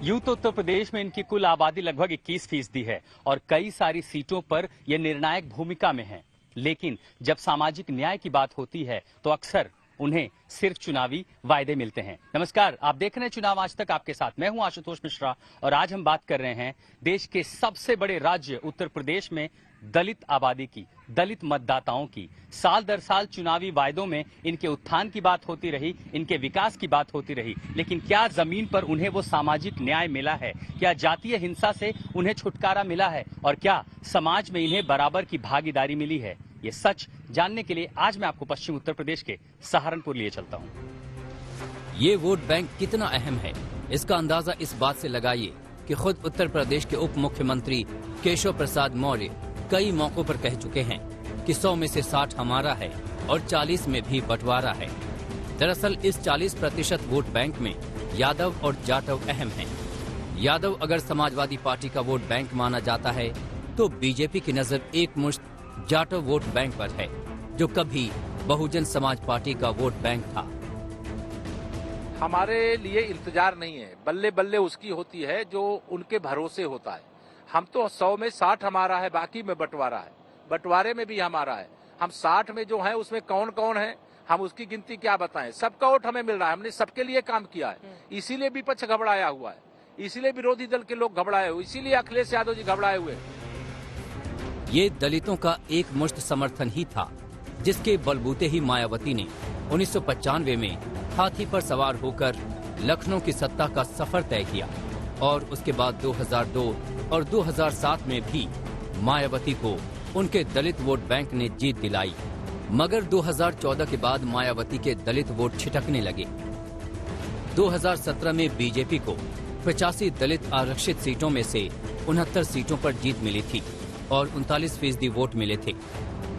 यूं तो उत्तर प्रदेश में इनकी कुल आबादी लगभग 21% है और कई सारी सीटों पर ये निर्णायक भूमिका में है। लेकिन जब सामाजिक न्याय की बात होती है तो अक्सर उन्हें सिर्फ चुनावी वायदे मिलते हैं। नमस्कार, आप देख रहे हैं चुनाव आज तक, आपके साथ मैं हूं आशुतोष मिश्रा और आज हम बात कर रहे हैं देश के सबसे बड़े राज्य उत्तर प्रदेश में दलित आबादी की, दलित मतदाताओं की। साल दर साल चुनावी वायदों में इनके उत्थान की बात होती रही, इनके विकास की बात होती रही, लेकिन क्या जमीन पर उन्हें वो सामाजिक न्याय मिला है? क्या जातीय हिंसा से उन्हें छुटकारा मिला है? और क्या समाज में इन्हें बराबर की भागीदारी मिली है? ये सच जानने के लिए आज मैं आपको पश्चिम उत्तर प्रदेश के सहारनपुर लिए चलता हूँ। ये वोट बैंक कितना अहम है, इसका अंदाजा इस बात से लगाइए कि खुद उत्तर प्रदेश के उप मुख्यमंत्री केशव प्रसाद मौर्य कई मौकों पर कह चुके हैं कि 100 में से 60 हमारा है और 40 में भी बंटवारा है। दरअसल इस 40% वोट बैंक में यादव और जाटव अहम हैं। यादव अगर समाजवादी पार्टी का वोट बैंक माना जाता है तो बीजेपी की नजर एक मुश्त जाटव वोट बैंक पर है, जो कभी बहुजन समाज पार्टी का वोट बैंक था। हमारे लिए इंतजार नहीं है, बल्ले बल्ले उसकी होती है जो उनके भरोसे होता है। हम तो 100 में 60 हमारा है, बाकी में बंटवारा है, बंटवारे में भी हमारा है। हम 60 में जो है उसमें कौन कौन है, हम उसकी गिनती क्या बताएं। सबका वोट हमें मिल रहा है, हमने सबके लिए काम किया है। इसीलिए विपक्ष घबराया हुआ है, इसीलिए विरोधी दल के लोग घबराए हुए, इसीलिए अखिलेश यादव जी घबराए हुए। ये दलितों का एक मुश्त समर्थन ही था, जिसके बलबूते ही मायावती ने 1995 में हाथी पर सवार होकर लखनऊ की सत्ता का सफर तय किया और उसके बाद 2002 और 2007 में भी मायावती को उनके दलित वोट बैंक ने जीत दिलाई। मगर 2014 के बाद मायावती के दलित वोट छिटकने लगे। 2017 में बीजेपी को 85 दलित आरक्षित सीटों में से 69 सीटों पर जीत मिली थी और 39% वोट मिले थे,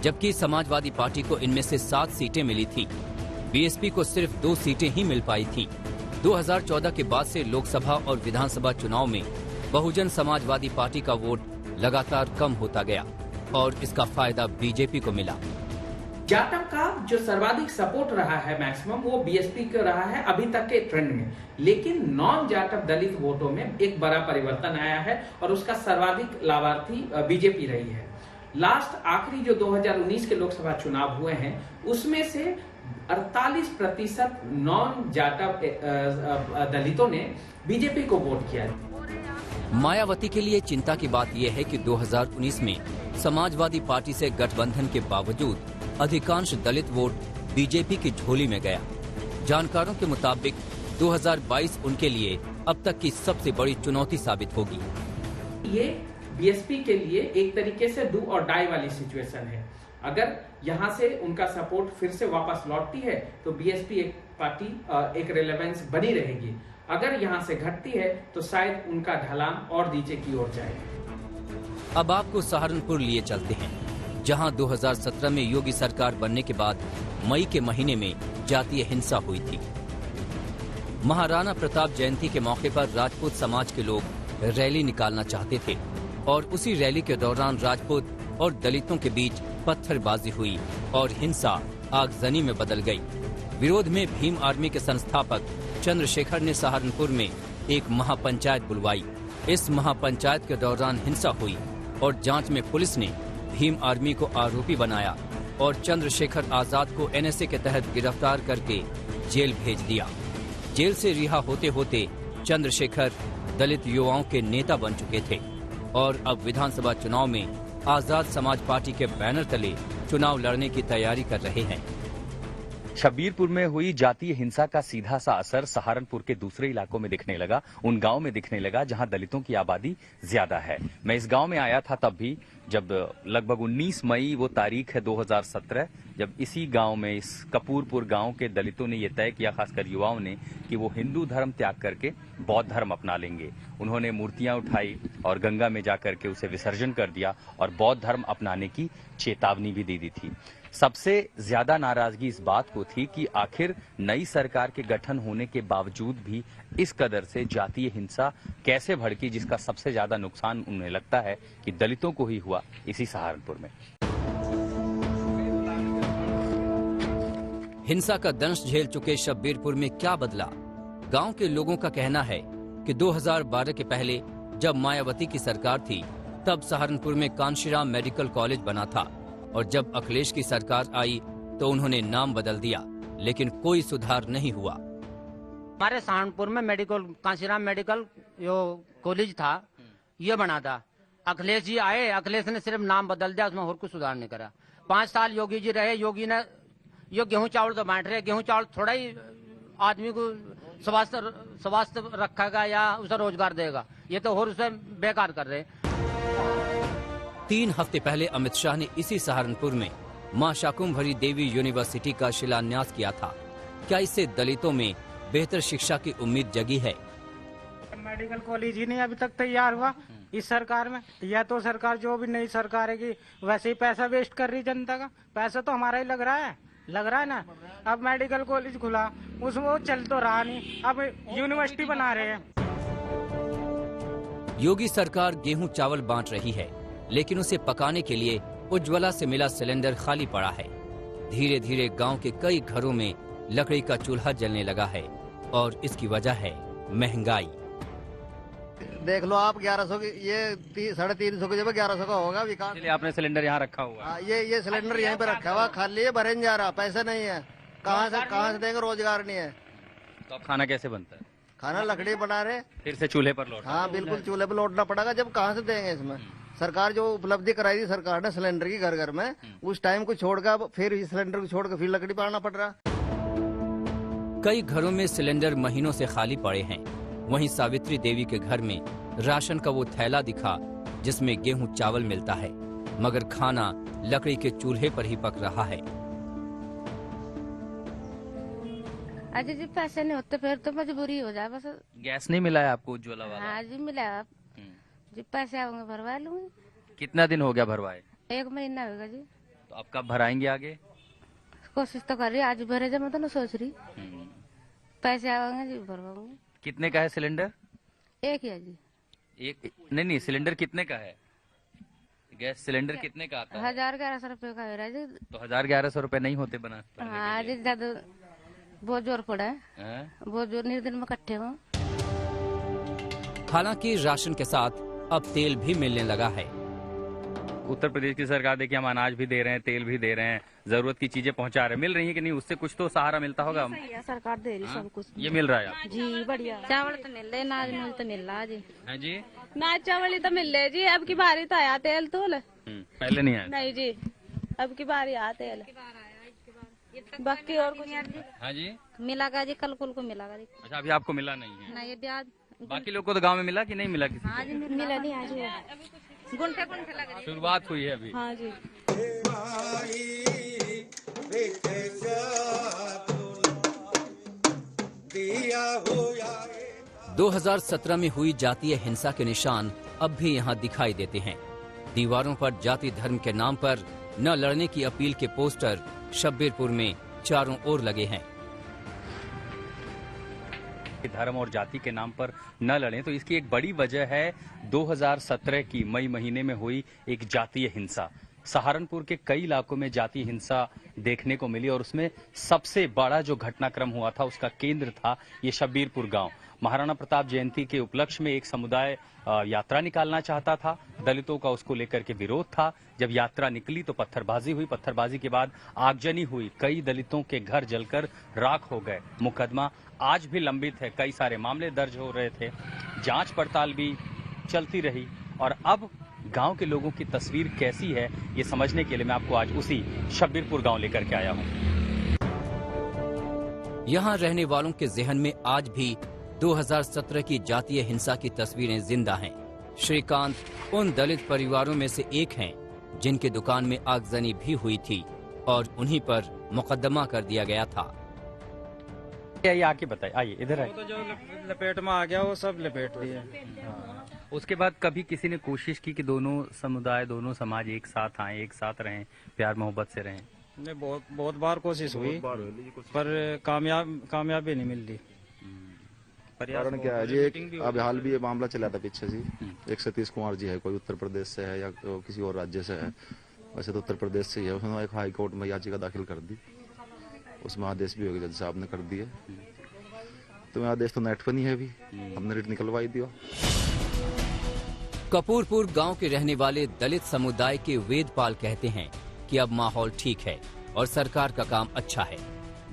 जबकि समाजवादी पार्टी को इनमें से 7 सीटें मिली थी। बीएसपी को सिर्फ 2 सीटें ही मिल पाई थी। 2014 के बाद से लोकसभा और विधानसभा चुनाव में बहुजन समाजवादी पार्टी का वोट लगातार कम होता गया और इसका फायदा बीजेपी को मिला। जाटव का जो सर्वाधिक सपोर्ट रहा है मैक्सिमम, वो बीएसपी को रहा है अभी तक के ट्रेंड में। लेकिन नॉन जाटव दलित वोटों में एक बड़ा परिवर्तन आया है और उसका सर्वाधिक लाभार्थी बीजेपी रही है। लास्ट आखिरी जो 2019 के लोकसभा चुनाव हुए हैं उसमें से 48% नॉन जाटव दलितों ने बीजेपी को वोट किया है। मायावती के लिए चिंता की बात यह है कि 2019 में समाजवादी पार्टी से गठबंधन के बावजूद अधिकांश दलित वोट बीजेपी की झोली में गया। जानकारों के मुताबिक 2022 उनके लिए अब तक की सबसे बड़ी चुनौती साबित होगी। ये बीएसपी के लिए एक तरीके से डू और डाई वाली सिचुएशन है। अगर यहाँ से उनका सपोर्ट फिर से वापस लौटती है तो बीएसपी एक पार्टी एक रेलेवेंस बनी रहेगी। अगर यहाँ से घटती है तो शायद उनका ढलान और नीचे की ओर जाएगा। अब आपको सहारनपुर लिए चलते हैं, जहां 2017 में योगी सरकार बनने के बाद मई के महीने में जातीय हिंसा हुई थी। महाराणा प्रताप जयंती के मौके पर राजपूत समाज के लोग रैली निकालना चाहते थे और उसी रैली के दौरान राजपूत और दलितों के बीच पत्थरबाजी हुई और हिंसा आगजनी में बदल गई। विरोध में भीम आर्मी के संस्थापक चंद्रशेखर ने सहारनपुर में एक महापंचायत बुलवाई। इस महापंचायत के दौरान हिंसा हुई और जांच में पुलिस ने भीम आर्मी को आरोपी बनाया और चंद्रशेखर आजाद को एनएसए के तहत गिरफ्तार करके जेल भेज दिया। जेल से रिहा होते होते चंद्रशेखर दलित युवाओं के नेता बन चुके थे और अब विधानसभा चुनाव में आजाद समाज पार्टी के बैनर तले चुनाव लड़ने की तैयारी कर रहे हैं। शब्बीरपुर में हुई जातीय हिंसा का सीधा सा असर सहारनपुर के दूसरे इलाकों में दिखने लगा, उन गांव में दिखने लगा जहां दलितों की आबादी ज्यादा है। मैं इस गांव में आया था तब भी, जब लगभग 19 मई वो तारीख है 2017, जब इसी गांव में, इस कपूरपुर गांव के दलितों ने ये तय किया, खासकर युवाओं ने, कि वो हिंदू धर्म त्याग करके बौद्ध धर्म अपना लेंगे। उन्होंने मूर्तियां उठाई और गंगा में जाकर के उसे विसर्जन कर दिया और बौद्ध धर्म अपनाने की चेतावनी भी दे दी थी। सबसे ज्यादा नाराजगी इस बात को थी कि आखिर नई सरकार के गठन होने के बावजूद भी इस कदर से जातीय हिंसा कैसे भड़की, जिसका सबसे ज्यादा नुकसान उन्हें लगता है कि दलितों को ही हुआ इसी सहारनपुर में। हिंसा का दंश झेल चुके शब्बीरपुर में क्या बदला? गांव के लोगों का कहना है कि 2012 के पहले जब मायावती की सरकार थी तब सहारनपुर में कांशीराम मेडिकल कॉलेज बना था और जब अखिलेश की सरकार आई तो उन्होंने नाम बदल दिया, लेकिन कोई सुधार नहीं हुआ। हमारे सहारनपुर में मेडिकल कांशीराम मेडिकल जो कॉलेज था ये बना था। अखिलेश जी आए, अखिलेश ने सिर्फ नाम बदल दिया, उसमें और कुछ सुधार नहीं करा। 5 साल योगी जी रहे, योगी ने ये गेहूं चावल तो बांट रहे, गेहूं चावल थोड़ा ही आदमी को स्वास्थ्य रखेगा या उसे रोजगार देगा, ये तो और उसे बेकार कर रहे। 3 हफ्ते पहले अमित शाह ने इसी सहारनपुर में मां शाकुंभरी देवी यूनिवर्सिटी का शिलान्यास किया था। क्या इससे दलितों में बेहतर शिक्षा की उम्मीद जगी है? मेडिकल कॉलेज ही नहीं अभी तक तैयार हुआ इस सरकार में। या तो सरकार जो भी नई सरकार है कि वैसे ही पैसा वेस्ट कर रही जनता का। पैसा तो हमारा ही लग रहा है ना। अब मेडिकल कॉलेज खुला, उसमें वो चल तो रहा नहीं, अब यूनिवर्सिटी बना रहे हैं। योगी सरकार गेहूं चावल बांट रही है, लेकिन उसे पकाने के लिए उज्ज्वला से मिला सिलेंडर खाली पड़ा है। धीरे धीरे गांव के कई घरों में लकड़ी का चूल्हा जलने लगा है और इसकी वजह है महंगाई। देख लो आप 1100 की, ये 350 की जगह 1100 का होगा विकास। इसलिए आपने सिलेंडर यहाँ रखा हुआ है? ये सिलेंडर यहीं पे रखा हुआ, खाली है, भरे नहीं जा रहा, पैसे नहीं है, कहाँ से देंगे, रोजगार नहीं है। तो अब खाना कैसे बनता है? खाना लकड़ी बना रहे, फिर से चूल्हे पर लौट? हाँ बिल्कुल, चूल्हे पे लौटना पड़ेगा। जब कहाँ से देंगे इसमें? सरकार जो उपलब्धि कराई थी सरकार ने सिलेंडर की घर घर में, उस टाइम को छोड़कर फिर इस सिलेंडर को छोड़कर फिर लकड़ी बनाना पड़ रहा। कई घरों में सिलेंडर महीनों से खाली पड़े हैं। वहीं सावित्री देवी के घर में राशन का वो थैला दिखा जिसमें गेहूं चावल मिलता है, मगर खाना लकड़ी के चूल्हे पर ही पक रहा है। अजी जी पैसे नहीं होते फिर तो मजबूरी हो जाए बस। गैस नहीं मिला है आपको उज्ज्वला वाला? हाँ जी मिला, जी पैसे आऊंगे भरवा लूंगी। कितना दिन हो गया भरवाए? 1 महीना होगा जी। तो अब कब भराएंगे आगे? कोशिश तो कर रही, आज भरे जब मैं तो ना सोच रही। पैसे आएंगे जी भरवाऊंगी। कितने का है सिलेंडर? 1 ही है जी। एक नहीं, सिलेंडर कितने का है? गैस सिलेंडर कितने का आता है? 1011 रुपए का है जी। तो 1011 रुपए नहीं होते बना? हाँ जी, ज्यादा बहुत जोर पड़ा है, बहुत जोर निर्दिन में इकट्ठे हो। हालांकि राशन के साथ अब तेल भी मिलने लगा है। उत्तर प्रदेश की सरकार देखिए, हम अनाज भी दे रहे हैं, तेल भी दे रहे हैं, जरूरत की चीजें पहुंचा रहे हैं, मिल रही है कि नहीं? उससे कुछ तो सहारा मिलता होगा। सरकार दे रही सब कुछ, ये मिल रहा है आपको? जी बढ़िया। चावल तो मिल रहे, नाज मिल तो मिल रहा जी। है जी, नाज चावल ही तो मिल रहे जी। अब की बारी तो आया तेल तो पहले नहीं आया? नहीं जी, अब की बारी आया तेल, बाकी और कुछ। हाँ जी, मिलागा जी, कल कुल को मिलागा जी। अच्छा, अभी आपको मिला नहीं है? नहीं, ब्याज बाकी लोग को तो गांव में मिला कि नहीं मिला? किसी हाँ जी मिला नहीं आज, गुंठे गुंठे लग रहे। शुरुआत हुई है अभी? हाँ जी। 2017 में हुई जातीय हिंसा के निशान अब भी यहाँ दिखाई देते हैं। दीवारों पर जाति धर्म के नाम पर न लड़ने की अपील के पोस्टर शब्बीरपुर में चारों ओर लगे हैं। धर्म और जाति के नाम पर न लड़ें, तो इसकी एक बड़ी वजह है 2017 की मई महीने में हुई एक जातीय हिंसा। सहारनपुर के कई इलाकों में जातीय हिंसा देखने को मिली और उसमें सबसे बड़ा जो घटनाक्रम हुआ था उसका केंद्र था ये शब्बीरपुर गांव। महाराणा प्रताप जयंती के उपलक्ष्य में एक समुदाय यात्रा निकालना चाहता था, दलितों का उसको लेकर के विरोध था। जब यात्रा निकली तो पत्थरबाजी हुई, पत्थरबाजी के बाद आगजनी हुई, कई दलितों के घर जलकर राख हो गए। मुकदमा आज भी लंबित है, कई सारे मामले दर्ज हो रहे थे, जांच पड़ताल भी चलती रही। और अब गांव के लोगों की तस्वीर कैसी है ये समझने के लिए मैं आपको आज उसी शब्बीरपुर गांव लेकर के आया हूं। यहाँ रहने वालों के जहन में आज भी 2017 की जातीय हिंसा की तस्वीरें जिंदा हैं। श्रीकांत उन दलित परिवारों में से एक हैं जिनकी दुकान में आगजनी भी हुई थी और उन्हीं पर मुकदमा कर दिया गया था। आइए आके बताइए, आइए इधर आइए। तो जो लपेट में आ गया वो सब लपेट दिए। उसके बाद कभी किसी ने कोशिश की कि दोनों समुदाय, दोनों समाज एक साथ आए, एक साथ रहें, प्यार मोहब्बत से रहें? बहुत बार कोशिश हुई पर कामयाबी नहीं मिल रही। कारण क्या है जी, अब हाल भी ये मामला चला था पीछे जी, एक सतीश कुमार जी है, कोई उत्तर प्रदेश से है या किसी और राज्य से है, वैसे तो उत्तर प्रदेश से ही है। उसने एक हाई कोर्ट में याचिका दाखिल कर दी, उसमें आदेश भी हो गया, जज साहब ने कर दिए। तो मेरा आदेश तो नेट पर नहीं है अभी, हमने रेट निकलवाई दिया। कपूरपुर गांव के रहने वाले दलित समुदाय के वेदपाल कहते हैं कि अब माहौल ठीक है और सरकार का काम अच्छा है।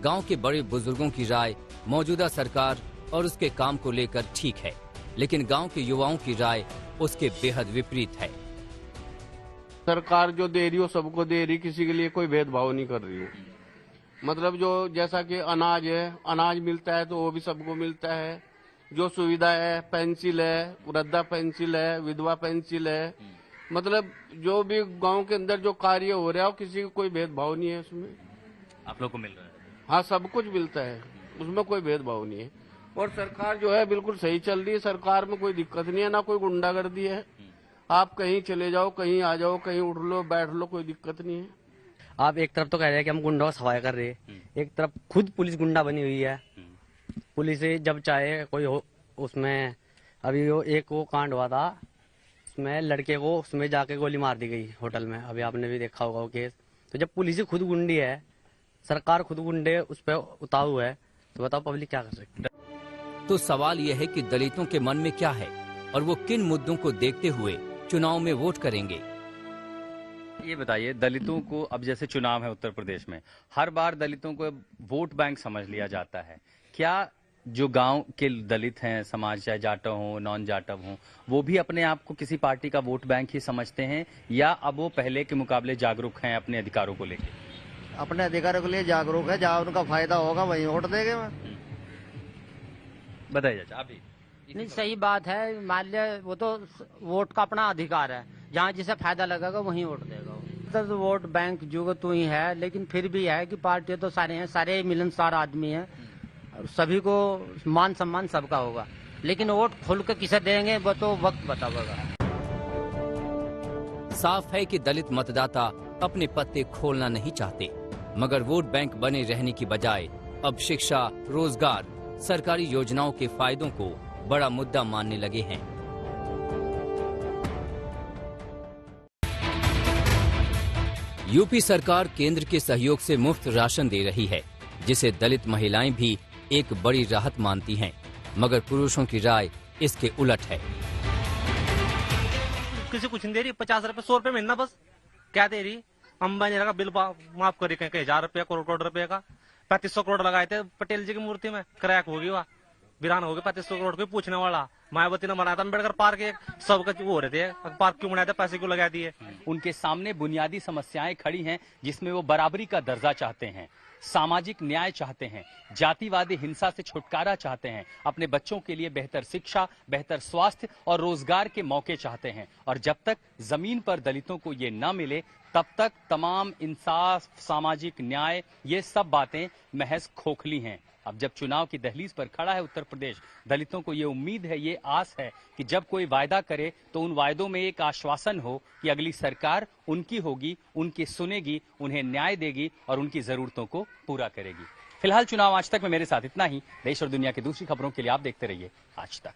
गांव के बड़े बुजुर्गों की राय मौजूदा सरकार और उसके काम को लेकर ठीक है, लेकिन गांव के युवाओं की राय उसके बेहद विपरीत है। सरकार जो दे रही हो सबको दे रही, किसी के लिए कोई भेदभाव नहीं कर रही हो। मतलब जो जैसा कि अनाज है, अनाज मिलता है तो वो भी सबको मिलता है। जो सुविधा है, पेंसिल है, वृद्धा पेंसिल है, विधवा पेंसिल है, मतलब जो भी गांव के अंदर जो कार्य हो रहा है किसी को कोई भेदभाव नहीं है उसमें। आप लोग को मिल रहा है? हाँ, सब कुछ मिलता है, उसमें कोई भेदभाव नहीं है। और सरकार जो है बिल्कुल सही चल रही है, सरकार में कोई दिक्कत नहीं है, ना कोई गुंडागर्दी है। आप कहीं चले जाओ, कहीं आ जाओ, कहीं उठ लो बैठ लो, कोई दिक्कत नहीं है। आप एक तरफ तो कह रहे हैं कि हम गुंडों को सफाई कर रहे हैं, एक तरफ खुद पुलिस गुंडा बनी हुई है। पुलिस जब चाहे कोई हो उसमें, अभी वो एक वो कांड हुआ था, उसमें लड़के को उसमें जाके गोली मार दी गई होटल में, अभी आपने भी देखा होगा वो केस। तो जब पुलिस खुद गुंडी है, सरकार खुद गुंडे उस पर उतारू है, तो बताओ पब्लिक क्या कर सकती है? तो सवाल यह है कि दलितों के मन में क्या है और वो किन मुद्दों को देखते हुए चुनाव में वोट करेंगे। ये बताइए, दलितों को अब जैसे चुनाव है उत्तर प्रदेश में, हर बार दलितों को वोट बैंक समझ लिया जाता है। क्या जो गांव के दलित हैं, समाज चाहे जाटव हो नॉन जाटव हो, वो भी अपने आप को किसी पार्टी का वोट बैंक ही समझते हैं, या अब वो पहले के मुकाबले जागरूक हैं अपने अधिकारों को लेकर? अपने अधिकारों के लिए जागरूक है, जहाँ उनका फायदा होगा वहीं वोट देंगे। बताइए चाचा आप ही। नहीं, सही बात है। मान लिया वो तो वोट का अपना अधिकार है, जहाँ जिसे फायदा लगेगा वहीं वोट देगा। तो वोट बैंक जो तो ही है, लेकिन फिर भी है कि पार्टी तो सारे हैं, सारे मिलनसार आदमी हैं, सभी को मान सम्मान सबका होगा, लेकिन वोट खुल के किसे देंगे वो तो वक्त बताएगा। साफ है कि दलित मतदाता अपने पत्ते खोलना नहीं चाहते, मगर वोट बैंक बने रहने की बजाय अब शिक्षा, रोजगार, सरकारी योजनाओं के फायदों को बड़ा मुद्दा मानने लगे हैं। यूपी सरकार केंद्र के सहयोग से मुफ्त राशन दे रही है, जिसे दलित महिलाएं भी एक बड़ी राहत मानती हैं, मगर पुरुषों की राय इसके उलट है। किसी कुछ नहीं दे रही, 50 रुपए 100 रुपए महीना, बस क्या दे रही। अंबानी का बिल माफ करी कहीं 1000 रुपया, करोड़ रुपए का 3500 करोड़ लगाए थे पटेल जी की मूर्ति में, क्रैक होगी वह वीरान हो गए। 3500 करोड़ को पूछने वाला मायावती ने बनाया था अम्बेडकर पार्क, एक सबका वो हो रहे थे, पार्क क्यों बनाया था, पैसे क्यों लगा दिए। उनके सामने बुनियादी समस्याएं खड़ी हैं, जिसमें वो बराबरी का दर्जा चाहते हैं, सामाजिक न्याय चाहते हैं, जातिवादी हिंसा से छुटकारा चाहते हैं, अपने बच्चों के लिए बेहतर शिक्षा, बेहतर स्वास्थ्य और रोजगार के मौके चाहते हैं। और जब तक जमीन पर दलितों को ये न मिले, तब तक तमाम इंसाफ, सामाजिक न्याय, ये सब बातें महज खोखली हैं। अब जब चुनाव की दहलीज पर खड़ा है उत्तर प्रदेश, दलितों को ये उम्मीद है, ये आस है कि जब कोई वायदा करे तो उन वायदों में एक आश्वासन हो कि अगली सरकार उनकी होगी, उनकी सुनेगी, उन्हें न्याय देगी और उनकी जरूरतों को पूरा करेगी। फिलहाल चुनाव आज तक में मेरे साथ इतना ही। देश और दुनिया की दूसरी खबरों के लिए आप देखते रहिए आज तक।